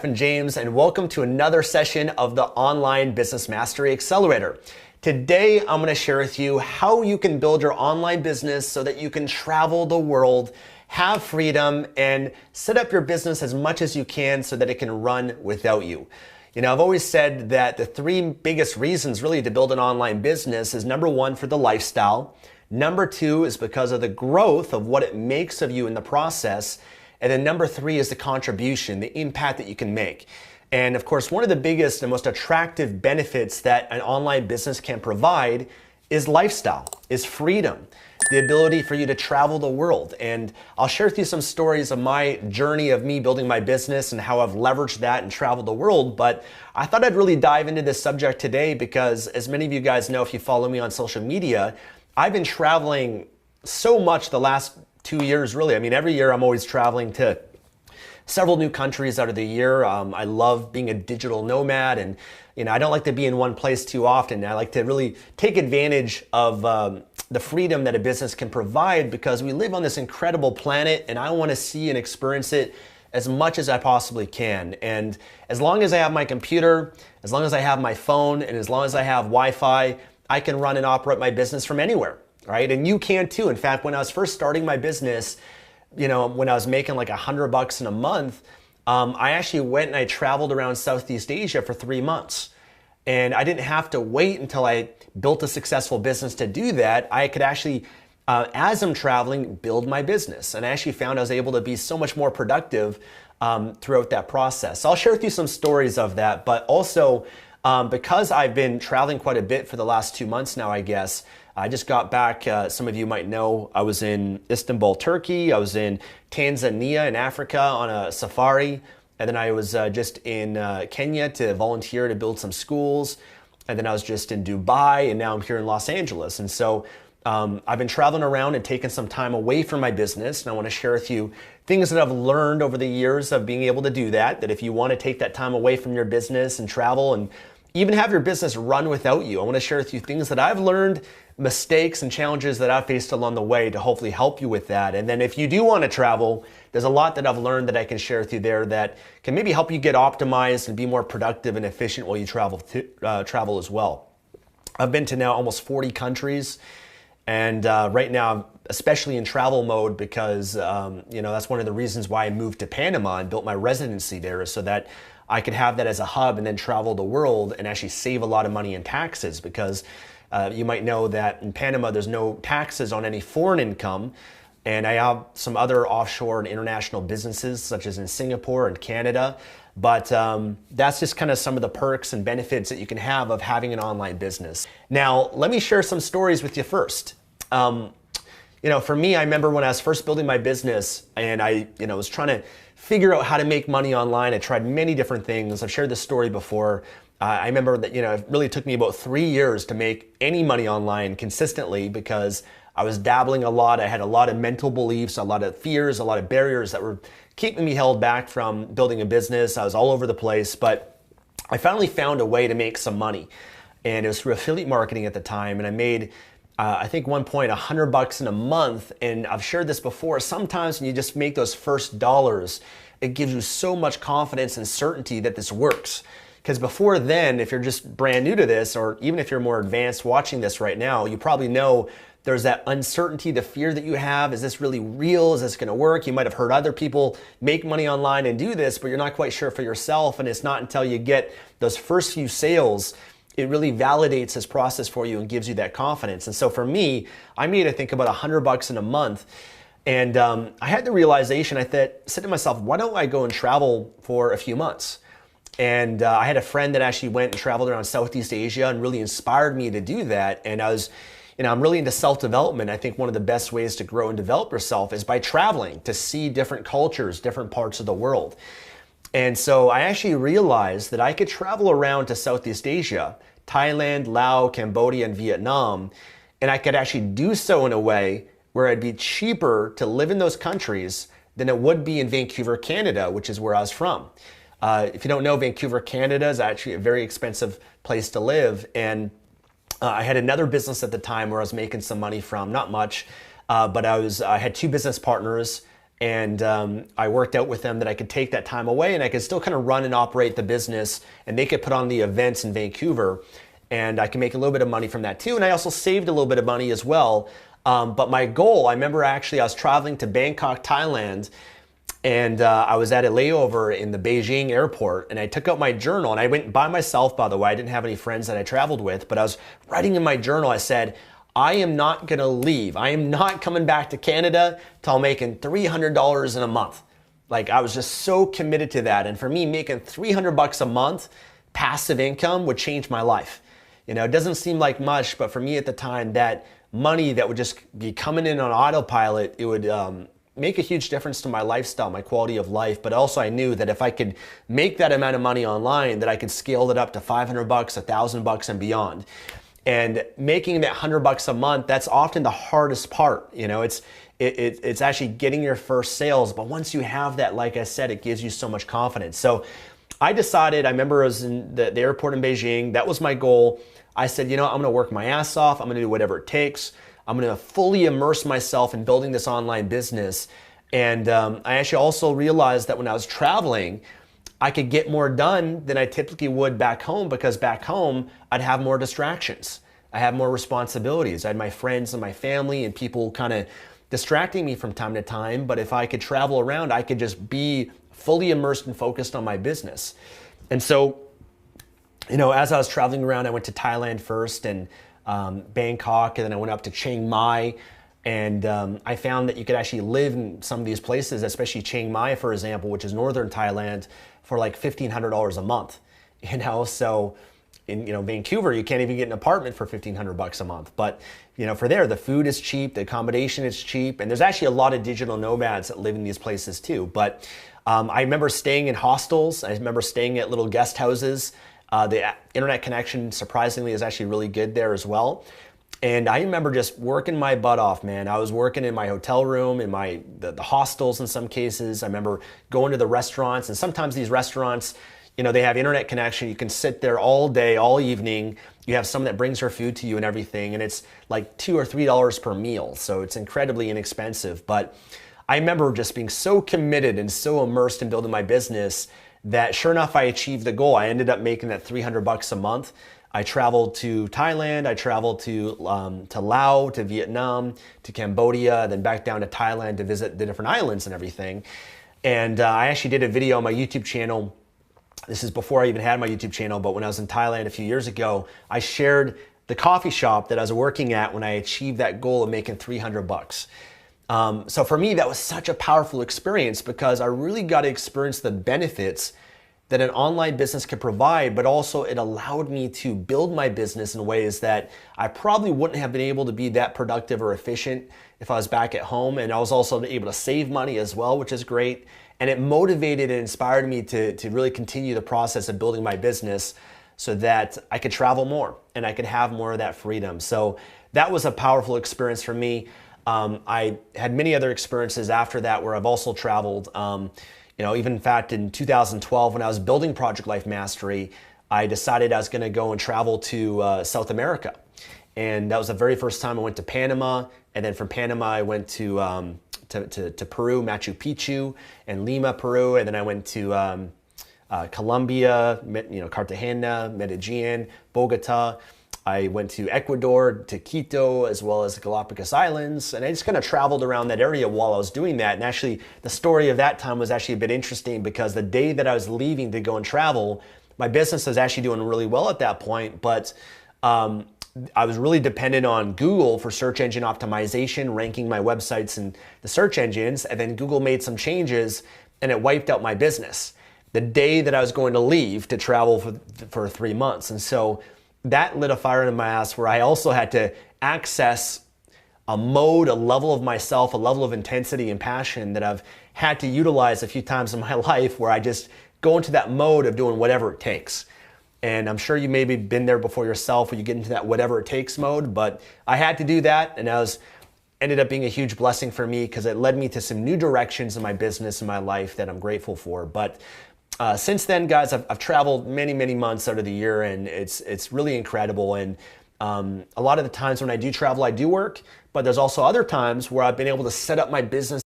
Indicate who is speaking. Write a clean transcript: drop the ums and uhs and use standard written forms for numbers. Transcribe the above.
Speaker 1: I'm James, and welcome to another session of the Online Business Mastery Accelerator. Today, I'm going to share with you how you can build your online business so that you can travel the world, have freedom, and set up your business as much as you can so that it can run without you. You know, I've always said that the three biggest reasons really to build an online business is number one, for the lifestyle. Number two is because of the growth of what it makes of you in the process. And then number three is the contribution, the impact that you can make. And of course, one of the biggest and most attractive benefits that an online business can provide is lifestyle, is freedom, the ability for you to travel the world. And I'll share with you some stories of my journey of me building my business and how I've leveraged that and traveled the world. But I thought I'd really dive into this subject today because, as many of you guys know, if you follow me on social media, I've been traveling so much the last 2 years, really. I mean, every year I'm always traveling to several new countries out of the year. I love being a digital nomad, and I don't like to be in one place too often. I like to really take advantage of the freedom that a business can provide because we live on this incredible planet, and I want to see and experience it as much as I possibly can. And as long as I have my computer, as long as I have my phone, and as long as I have Wi-Fi, I can run and operate my business from anywhere. Right? And you can too. In fact, when I was first starting my business, when I was making like $100 in a month, I actually went and I traveled around Southeast Asia for 3 months. And I didn't have to wait until I built a successful business to do that. I could actually, as I'm traveling, build my business. And I actually found I was able to be so much more productive throughout that process. So I'll share with you some stories of that, but also because I've been traveling quite a bit for the last 2 months now, I guess, I just got back, some of you might know, I was in Istanbul, Turkey. I was in Tanzania in Africa on a safari. And then I was just in Kenya to volunteer to build some schools. And then I was just in Dubai, and now I'm here in Los Angeles. And so I've been traveling around and taking some time away from my business. And I want to share with you things that I've learned over the years of being able to do that, that if you want to take that time away from your business and travel and even have your business run without you, I want to share with you things that I've learned, mistakes and challenges that I've faced along the way to hopefully help you with that. And then if you do want to travel, there's a lot that I've learned that I can share with you there that can maybe help you get optimized and be more productive and efficient while you travel as well. I've been to now almost 40 countries. And right now, I'm especially in travel mode because, that's one of the reasons why I moved to Panama and built my residency there, is so that I could have that as a hub and then travel the world and actually save a lot of money in taxes, because you might know that in Panama, there's no taxes on any foreign income. And I have some other offshore and international businesses, such as in Singapore and Canada. But that's just kind of some of the perks and benefits that you can have of having an online business. Now, let me share some stories with you first. For me, I remember when I was first building my business and I was trying to figure out how to make money online. I tried many different things. I've shared this story before. I remember that, it really took me about 3 years to make any money online consistently because I was dabbling a lot. I had a lot of mental beliefs, a lot of fears, a lot of barriers that were keeping me held back from building a business. I was all over the place, but I finally found a way to make some money. And it was through affiliate marketing at the time. And I made, I think one point, $100 in a month. And I've shared this before. Sometimes when you just make those first dollars, it gives you so much confidence and certainty that this works. Because before then, if you're just brand new to this, or even if you're more advanced watching this right now, you probably know there's that uncertainty, the fear that you have. Is this really real? Is this going to work? You might have heard other people make money online and do this, but you're not quite sure for yourself. And it's not until you get those first few sales, it really validates this process for you and gives you that confidence. And so for me, I made, I think, about $100 in a month. And I had the realization, I said to myself, why don't I go and travel for a few months? And I had a friend that actually went and traveled around Southeast Asia and really inspired me to do that. And I'm really into self-development. I think one of the best ways to grow and develop yourself is by traveling, to see different cultures, different parts of the world. And so I actually realized that I could travel around to Southeast Asia, Thailand, Laos, Cambodia, and Vietnam, and I could actually do so in a way where it'd be cheaper to live in those countries than it would be in Vancouver, Canada, which is where I was from. If you don't know, Vancouver, Canada is actually a very expensive place to live. And I had another business at the time where I was making some money from, not much, but I had two business partners. And I worked out with them that I could take that time away and I could still kind of run and operate the business, and they could put on the events in Vancouver, and I can make a little bit of money from that too. And I also saved a little bit of money as well. But my goal, I remember actually I was traveling to Bangkok, Thailand, and I was at a layover in the Beijing airport, and I took out my journal, and I went by myself, by the way. I didn't have any friends that I traveled with, but I was writing in my journal, I said, I am not gonna leave. I am not coming back to Canada till I'm making $300 in a month. Like, I was just so committed to that. And for me, making $300 a month passive income would change my life. You know, it doesn't seem like much, but for me at the time, that money that would just be coming in on autopilot, it would make a huge difference to my lifestyle, my quality of life. But also I knew that if I could make that amount of money online, that I could scale it up to $500, $1,000 and beyond. And making that $100 a month, that's often the hardest part. You know, it's actually getting your first sales. But once you have that, like I said, it gives you so much confidence. So I decided, I remember I was in the airport in Beijing. That was my goal. I said, you know, I'm gonna work my ass off. I'm gonna do whatever it takes. I'm gonna fully immerse myself in building this online business. And I actually also realized that when I was traveling, I could get more done than I typically would back home, because back home, I'd have more distractions. I have more responsibilities. I had my friends and my family and people kind of distracting me from time to time. But if I could travel around, I could just be fully immersed and focused on my business. And so, you know, as I was traveling around, I went to Thailand first and Bangkok, and then I went up to Chiang Mai. And I found that you could actually live in some of these places, especially Chiang Mai, for example, which is northern Thailand, for like $1,500 a month. You know, so in Vancouver, you can't even get an apartment for $1,500 a month. But you know, for there, the food is cheap, the accommodation is cheap, and there's actually a lot of digital nomads that live in these places too. But I remember staying in hostels. I remember staying at little guest houses. The internet connection, surprisingly, is actually really good there as well. And I remember just working my butt off, man. I was working in my hotel room, in the hostels in some cases. I remember going to the restaurants, and sometimes these restaurants, you know, they have internet connection. You can sit there all day, all evening. You have someone that brings her food to you and everything, and it's like $2 or $3 per meal. So it's incredibly inexpensive. But I remember just being so committed and so immersed in building my business that sure enough, I achieved the goal. I ended up making that $300 a month. I traveled to Thailand, I traveled to Laos, to Vietnam, to Cambodia, then back down to Thailand to visit the different islands and everything. And I actually did a video on my YouTube channel. This is before I even had my YouTube channel, but when I was in Thailand a few years ago, I shared the coffee shop that I was working at when I achieved that goal of making $300. So for me, that was such a powerful experience, because I really got to experience the benefits that an online business could provide, but also it allowed me to build my business in ways that I probably wouldn't have been able to be that productive or efficient if I was back at home. And I was also able to save money as well, which is great. And it motivated and inspired me to really continue the process of building my business so that I could travel more and I could have more of that freedom. So that was a powerful experience for me. I had many other experiences after that where I've also traveled. You know, even in fact, in 2012, when I was building Project Life Mastery, I decided I was going to go and travel to South America. And that was the very first time I went to Panama. And then from Panama, I went to Peru, Machu Picchu, and Lima, Peru. And then I went to Colombia, Cartagena, Medellin, Bogota. I went to Ecuador, to Quito, as well as the Galapagos Islands, and I just kind of traveled around that area while I was doing that. And actually, the story of that time was actually a bit interesting, because the day that I was leaving to go and travel, my business was actually doing really well at that point, but I was really dependent on Google for search engine optimization, ranking my websites in the search engines, and then Google made some changes, and it wiped out my business the day that I was going to leave to travel for 3 months. And so that lit a fire in my ass, where I also had to access a mode, a level of myself, a level of intensity and passion that I've had to utilize a few times in my life, where I just go into that mode of doing whatever it takes. And I'm sure you maybe been there before yourself, where you get into that whatever it takes mode, but I had to do that, and ended up being a huge blessing for me, because it led me to some new directions in my business and my life that I'm grateful for. But since then, guys, I've traveled many, many months out of the year, and it's really incredible. And a lot of the times when I do travel, I do work, but there's also other times where I've been able to set up my business